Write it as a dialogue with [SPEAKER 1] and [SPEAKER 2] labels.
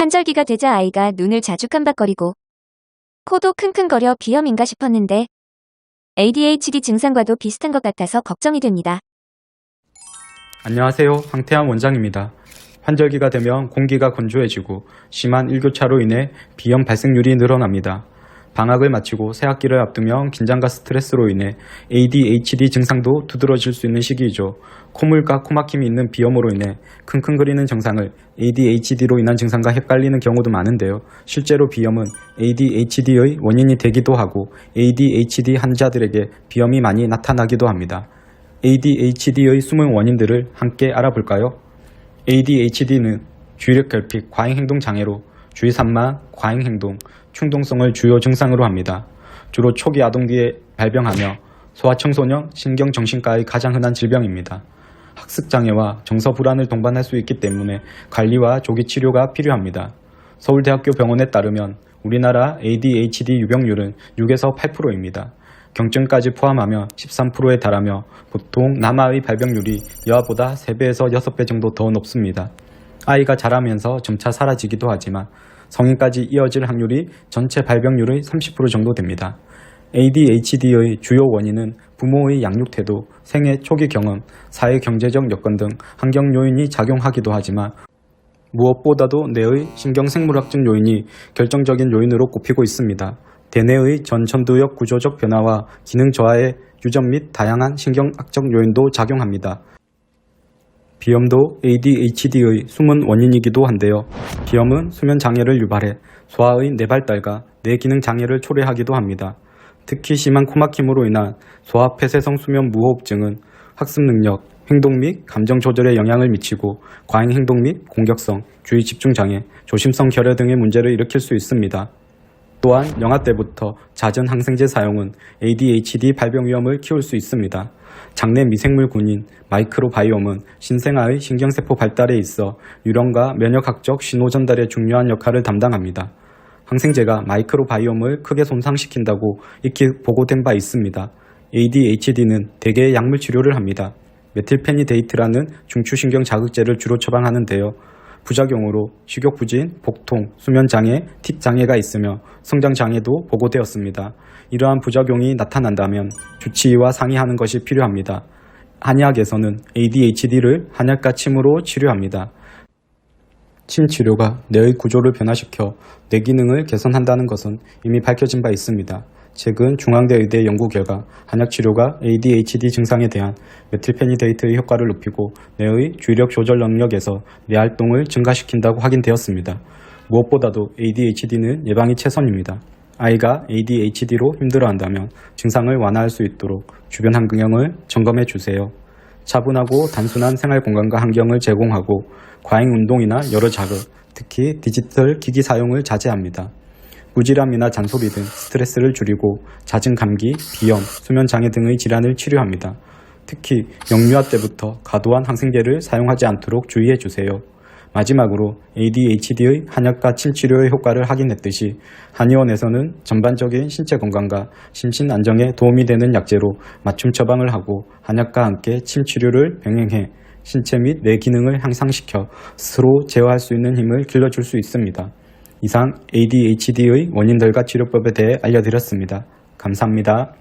[SPEAKER 1] 환절기가 되자 아이가 눈을 자주 깜박거리고 코도 킁킁거려 비염인가 싶었는데 ADHD 증상과도 비슷한 것 같아서 걱정이 됩니다.
[SPEAKER 2] 안녕하세요. 황태환 원장입니다. 환절기가 되면 공기가 건조해지고 심한 일교차로 인해 비염 발생률이 늘어납니다. 방학을 마치고 새학기를 앞두면 긴장과 스트레스로 인해 ADHD 증상도 두드러질 수 있는 시기이죠. 콧물과 코막힘이 있는 비염으로 인해 킁킁거리는 증상을 ADHD로 인한 증상과 헷갈리는 경우도 많은데요. 실제로 비염은 ADHD의 원인이 되기도 하고 ADHD 환자들에게 비염이 많이 나타나기도 합니다. ADHD의 숨은 원인들을 함께 알아볼까요? ADHD는 주의력 결핍, 과잉행동 장애로 주의 산만, 과잉행동, 충동성을 주요 증상으로 합니다. 주로 초기 아동기에 발병하며 소아청소년 신경정신과의 가장 흔한 질병입니다. 학습장애와 정서불안을 동반할 수 있기 때문에 관리와 조기 치료가 필요합니다. 서울대학교 병원에 따르면 우리나라 ADHD 유병률은 6에서 8%입니다. 경증까지 포함하면 13%에 달하며 보통 남아의 발병률이 여아보다 3배에서 6배 정도 더 높습니다. 아이가 자라면서 점차 사라지기도 하지만 성인까지 이어질 확률이 전체 발병률의 30% 정도 됩니다. ADHD의 주요 원인은 부모의 양육 태도, 생애 초기 경험, 사회 경제적 여건 등 환경 요인이 작용하기도 하지만 무엇보다도 뇌의 신경생물학적 요인이 결정적인 요인으로 꼽히고 있습니다. 대뇌의 전천두역 구조적 변화와 기능 저하의 유전 및 다양한 신경학적 요인도 작용합니다. 비염도 ADHD의 숨은 원인이기도 한데요. 비염은 수면 장애를 유발해 소아의 뇌발달과 뇌기능 장애를 초래하기도 합니다. 특히 심한 코막힘으로 인한 소아 폐쇄성 수면 무호흡증은 학습 능력, 행동 및 감정 조절에 영향을 미치고 과잉 행동 및 공격성, 주의 집중 장애, 조심성 결여 등의 문제를 일으킬 수 있습니다. 또한 영아 때부터 잦은 항생제 사용은 ADHD 발병 위험을 키울 수 있습니다. 장내 미생물 군인 마이크로바이옴은 신생아의 신경세포 발달에 있어 유령과 면역학적 신호 전달에 중요한 역할을 담당합니다. 항생제가 마이크로바이옴을 크게 손상시킨다고 익히 보고된 바 있습니다. ADHD는 대개 약물 치료를 합니다. 메틸페니데이트라는 중추신경 자극제를 주로 처방하는데요. 부작용으로 식욕부진, 복통, 수면장애, 틱장애가 있으며 성장장애도 보고되었습니다. 이러한 부작용이 나타난다면 주치의와 상의하는 것이 필요합니다. 한의학에서는 ADHD를 한약과 침으로 치료합니다. 침 치료가 뇌의 구조를 변화시켜 뇌 기능을 개선한다는 것은 이미 밝혀진 바 있습니다. 최근 중앙대 의대 연구 결과 한약 치료가 ADHD 증상에 대한 메틸페니데이트의 효과를 높이고 뇌의 주의력 조절 능력에서 뇌 활동을 증가시킨다고 확인되었습니다. 무엇보다도 ADHD는 예방이 최선입니다. 아이가 ADHD로 힘들어한다면 증상을 완화할 수 있도록 주변 환경을 점검해 주세요. 차분하고 단순한 생활 공간과 환경을 제공하고 과잉 운동이나 여러 자극, 특히 디지털 기기 사용을 자제합니다. 무질함이나 잔소리 등 스트레스를 줄이고 잦은 감기, 비염, 수면장애 등의 질환을 치료합니다. 특히 영유아 때부터 과도한 항생제를 사용하지 않도록 주의해 주세요. 마지막으로 ADHD의 한약과 침치료의 효과를 확인했듯이 한의원에서는 전반적인 신체 건강과 심신 안정에 도움이 되는 약재로 맞춤 처방을 하고 한약과 함께 침치료를 병행해 신체 및 뇌 기능을 향상시켜 스스로 제어할 수 있는 힘을 길러줄 수 있습니다. 이상 ADHD의 원인들과 치료법에 대해 알려드렸습니다. 감사합니다.